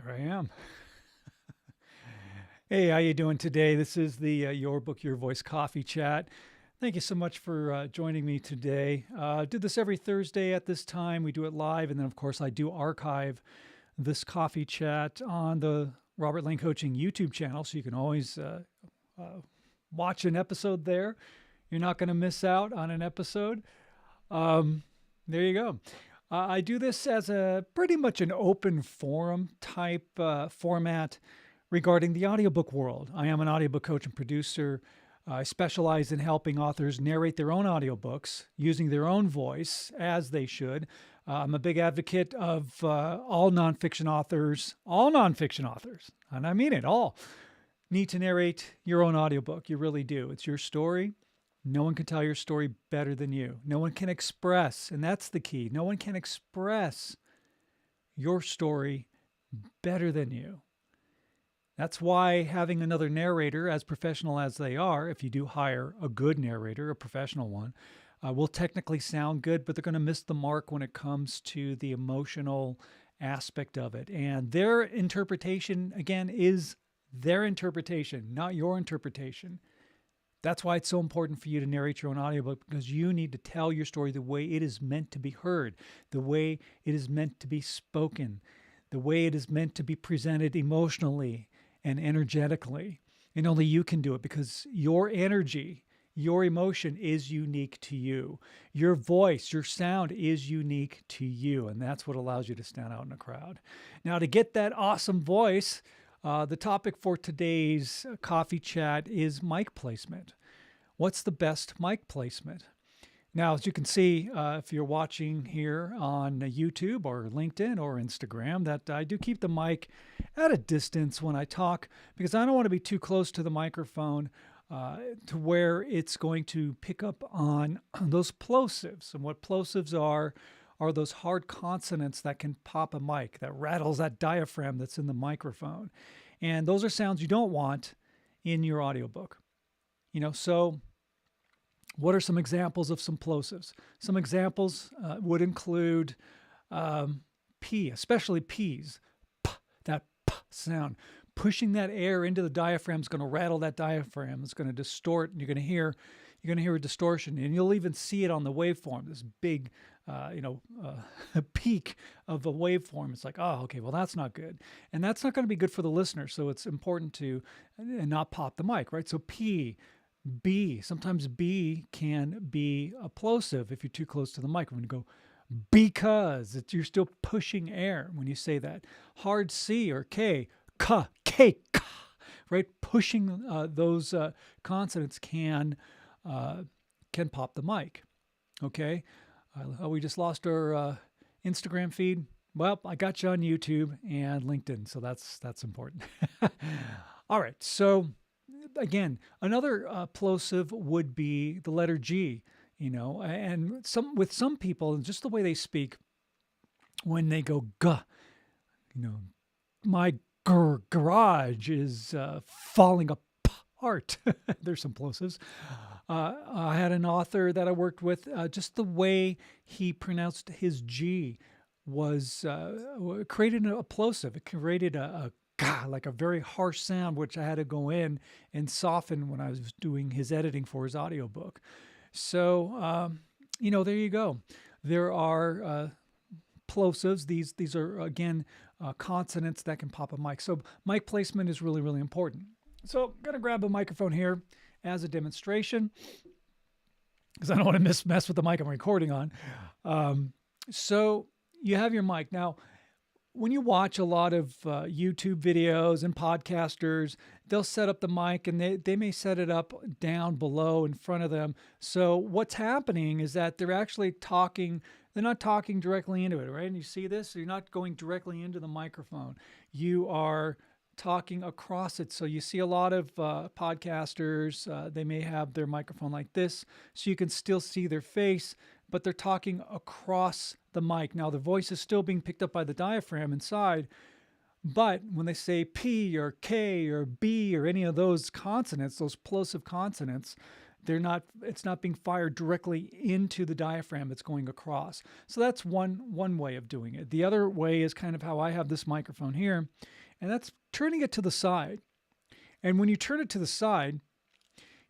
Here I am. Hey, how you doing today? This is the Your Book, Your Voice coffee chat. Thank you so much for joining me today. I do this every Thursday at this time. We do it live, and then of course I do archive this coffee chat on the Robert Lane Coaching YouTube channel, so you can always watch an episode there. You're not going to miss out on an episode. There you go. I do this as a pretty much an open forum type format regarding the audiobook world. I am an audiobook coach and producer. I specialize in helping authors narrate their own audiobooks using their own voice, as they should. I'm a big advocate of all nonfiction authors, and I mean it, all need to narrate your own audiobook. You really do. It's your story. No one can tell your story better than you. No one can express, and that's the key. No one can express your story better than you. That's why having another narrator, as professional as they are, if you do hire a good narrator, a professional one, will technically sound good, but they're going to miss the mark when it comes to the emotional aspect of it. And their interpretation, again, is their interpretation, not your interpretation. That's why it's so important for you to narrate your own audiobook, because you need to tell your story the way it is meant to be heard, the way it is meant to be spoken, the way it is meant to be presented emotionally and energetically. And only you can do it, because your energy, your emotion is unique to you. Your voice, your sound is unique to you. And that's what allows you to stand out in a crowd. Now, to get that awesome voice, the topic for today's coffee chat is mic placement. What's the best mic placement? Now, as you can see, if you're watching here on YouTube or LinkedIn or Instagram, that I do keep the mic at a distance when I talk, because I don't want to be too close to the microphone to where it's going to pick up on those plosives. And what plosives are those hard consonants that can pop a mic, that rattles that diaphragm that's in the microphone. And those are sounds you don't want in your audiobook. So what are some examples of some plosives? Some examples would include P, especially P's. P, that P sound. Pushing that air into the diaphragm is going to rattle that diaphragm. It's going to distort, and you're going to hear a distortion, and you'll even see it on the waveform. This big, peak of a waveform. It's like, oh, okay, well, that's not good, and that's not going to be good for the listener. So it's important to not pop the mic, right? So P, B. Sometimes B can be a plosive if you're too close to the mic. When you go because, you're still pushing air when you say that. Hard C or K, K, K, K, right? Pushing those consonants can pop the mic. Okay. We just lost our Instagram feed. Well, I got you on YouTube and LinkedIn, so that's important. All right. So again, another plosive would be the letter G. And with some people, just the way they speak, when they go G, my garage is falling apart. There's some plosives. I had an author that I worked with, just the way he pronounced his G was created a plosive. It created a like a very harsh sound, which I had to go in and soften when I was doing his editing for his audiobook. So, there you go. There are plosives. These are, again, consonants that can pop a mic. So mic placement is really, really important. So I'm going to grab a microphone here as a demonstration, because I don't want to mess with the mic I'm recording on. So you have your mic. Now, when you watch a lot of YouTube videos and podcasters, they'll set up the mic, and they may set it up down below in front of them. So what's happening is that they're actually talking. They're not talking directly into it, right? And you see this? So you're not going directly into the microphone. You are talking across it. So you see a lot of podcasters, they may have their microphone like this, so you can still see their face, but they're talking across the mic. Now, the voice is still being picked up by the diaphragm inside, but when they say P or K or B or any of those consonants, those plosive consonants, it's not being fired directly into the diaphragm. It's going across. So that's one way of doing it. The other way is kind of how I have this microphone here, and that's turning it to the side. And when you turn it to the side,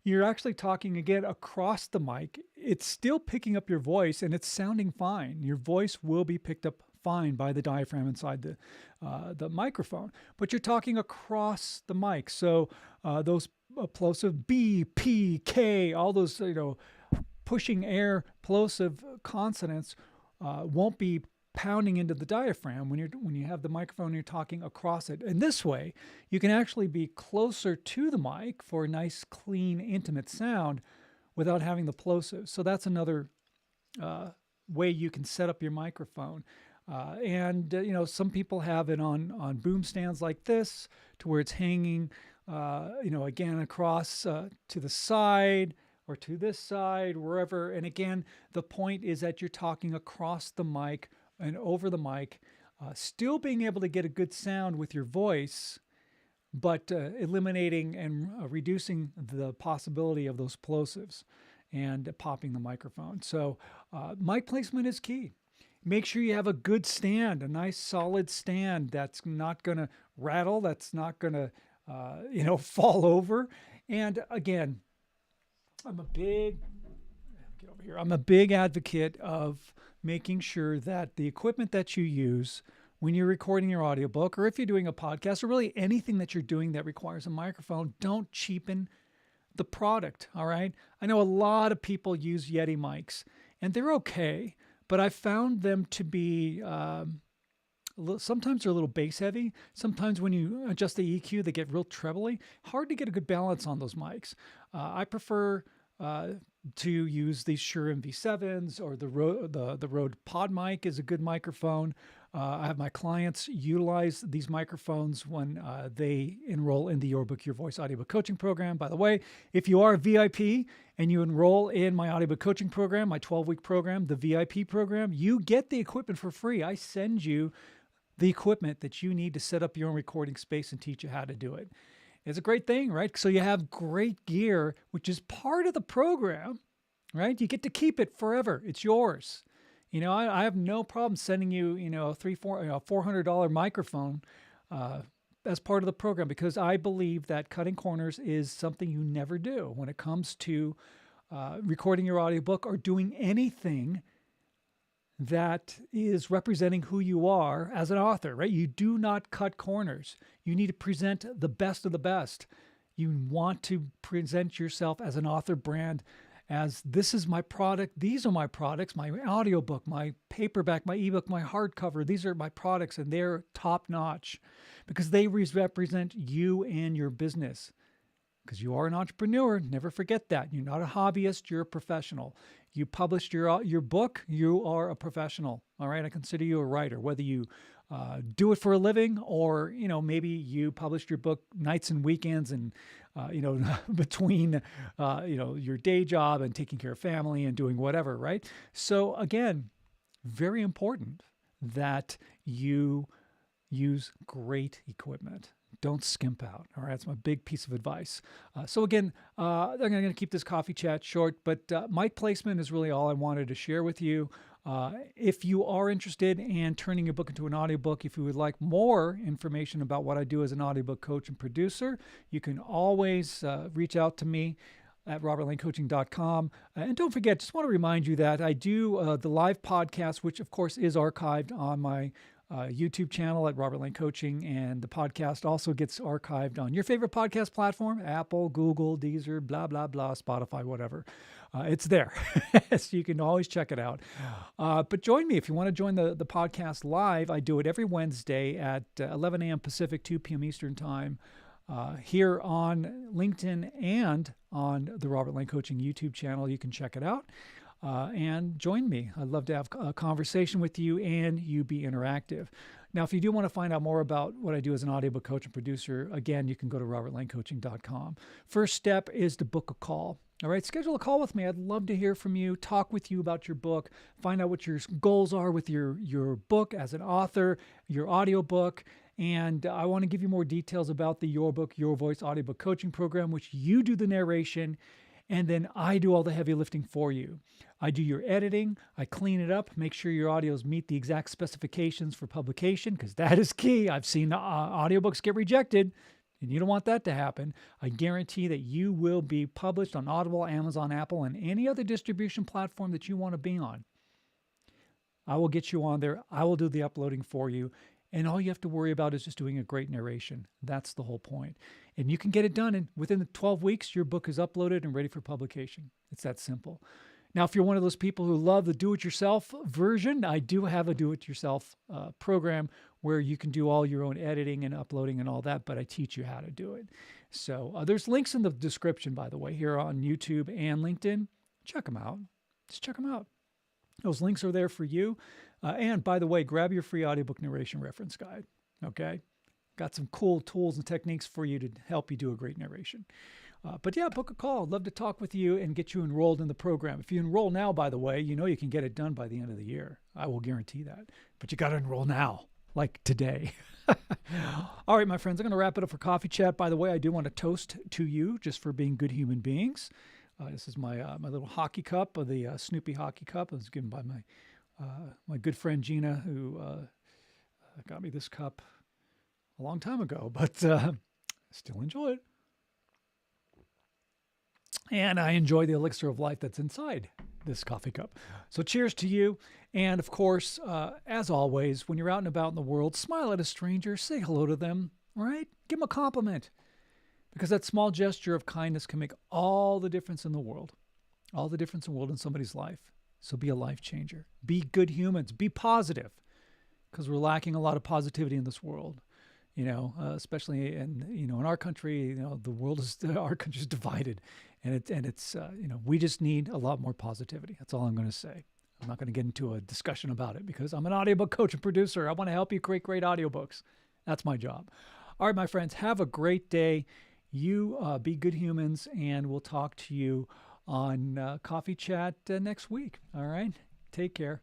you're actually talking again across the mic. It's still picking up your voice and it's sounding fine. Your voice will be picked up fine by the diaphragm inside the microphone, but you're talking across the mic. So those plosive B, P, K, all those pushing air plosive consonants won't be pounding into the diaphragm when you have the microphone and you're talking across it. And this way, you can actually be closer to the mic for a nice, clean, intimate sound without having the plosive. So that's another way you can set up your microphone. Some people have it on boom stands like this, to where it's hanging, again, across to the side or to this side, wherever. And again, the point is that you're talking across the mic and over the mic, still being able to get a good sound with your voice, but eliminating and reducing the possibility of those plosives and popping the microphone. So mic placement is key. Make sure you have a good stand, a nice solid stand that's not going to rattle, that's not going to fall over. And again, I'm a big advocate of making sure that the equipment that you use when you're recording your audiobook, or if you're doing a podcast, or really anything that you're doing that requires a microphone, don't cheapen the product, all right? I know a lot of people use Yeti mics, and they're okay, but I found them to be, sometimes they're a little bass heavy. Sometimes when you adjust the EQ, they get real trebly. Hard to get a good balance on those mics. I prefer to use these Shure MV7s, or the Rode Pod mic is a good microphone. I have my clients utilize these microphones when they enroll in the Your Book, Your Voice audiobook coaching program. By the way, if you are a VIP and you enroll in my audiobook coaching program, my 12-week program, the VIP program, you get the equipment for free. I send you the equipment that you need to set up your own recording space and teach you how to do it. It's a great thing, right? So you have great gear, which is part of the program, right? You get to keep it forever. It's yours. I have no problem sending you, a $400 microphone as part of the program, because I believe that cutting corners is something you never do when it comes to recording your audiobook or doing anything that is representing who you are as an author, right? You do not cut corners. You need to present the best of the best. You want to present yourself as an author brand, as this is my product. These are my products, my audiobook, my paperback, my ebook, my hardcover. These are my products, and they're top notch because they represent you and your business. Because you are an entrepreneur, never forget that. You're not a hobbyist, you're a professional. You published your book, you are a professional, all right? I consider you a writer, whether you do it for a living, or, maybe you published your book nights and weekends and, between, your day job and taking care of family and doing whatever, right? So again, very important that you use great equipment. Don't skimp out. All right. That's my big piece of advice. So again, I'm going to keep this coffee chat short, but mic placement is really all I wanted to share with you. If you are interested in turning your book into an audiobook, if you would like more information about what I do as an audiobook coach and producer, you can always reach out to me at robertlanecoaching.com. And don't forget, just want to remind you that I do the live podcast, which of course is archived on my YouTube channel at Robert Lane Coaching, and the podcast also gets archived on your favorite podcast platform, Apple, Google, Deezer, blah, blah, blah, Spotify, whatever. It's there. So you can always check it out. But join me if you want to join the podcast live. I do it every Wednesday at 11 a.m. Pacific, 2 p.m. Eastern Time, here on LinkedIn and on the Robert Lane Coaching YouTube channel. You can check it out. And join me. I'd love to have a conversation with you and you be interactive. Now, if you do want to find out more about what I do as an audiobook coach and producer, again, you can go to robertlanecoaching.com. First step is to book a call. All right, schedule a call with me. I'd love to hear from you, talk with you about your book, find out what your goals are with your book as an author, your audiobook. And I want to give you more details about the Your Book, Your Voice audiobook coaching program, which you do the narration And then I do all the heavy lifting for you. I do your editing, I clean it up, make sure your audios meet the exact specifications for publication, because that is key. I've seen audiobooks get rejected, and you don't want that to happen. I guarantee that you will be published on Audible, Amazon, Apple, and any other distribution platform that you want to be on. I will get you on there. I will do the uploading for you. And all you have to worry about is just doing a great narration. That's the whole point. And you can get it done. And within the 12 weeks, your book is uploaded and ready for publication. It's that simple. Now, if you're one of those people who love the do-it-yourself version, I do have a do-it-yourself program where you can do all your own editing and uploading and all that, but I teach you how to do it. So there's links in the description, by the way, here on YouTube and LinkedIn. Check them out. Just check them out. Those links are there for you. And by the way, grab your free audiobook narration reference guide. Okay? Got some cool tools and techniques for you to help you do a great narration. But yeah, book a call. I'd love to talk with you and get you enrolled in the program. If you enroll now, by the way, you know you can get it done by the end of the year. I will guarantee that. But you got to enroll now, like today. All right, my friends, I'm going to wrap it up for Coffee Chat. By the way, I do want to toast to you just for being good human beings. This is my little hockey cup, the Snoopy hockey cup. It was given by my good friend Gina, who got me this cup a long time ago, but I still enjoy it. And I enjoy the elixir of life that's inside this coffee cup. So cheers to you. And of course, as always, when you're out and about in the world, smile at a stranger, say hello to them, right? Give them a compliment. Because that small gesture of kindness can make all the difference in the world. All the difference in the world in somebody's life. So be a life changer. Be good humans. Be positive. Because we're lacking a lot of positivity in this world. You know, especially in our country, the world is, our country is divided. And it's we just need a lot more positivity. That's all I'm going to say. I'm not going to get into a discussion about it because I'm an audiobook coach and producer. I want to help you create great audiobooks. That's my job. All right, my friends, have a great day. You be good humans, and we'll talk to you on Coffee Chat next week. All right? Take care.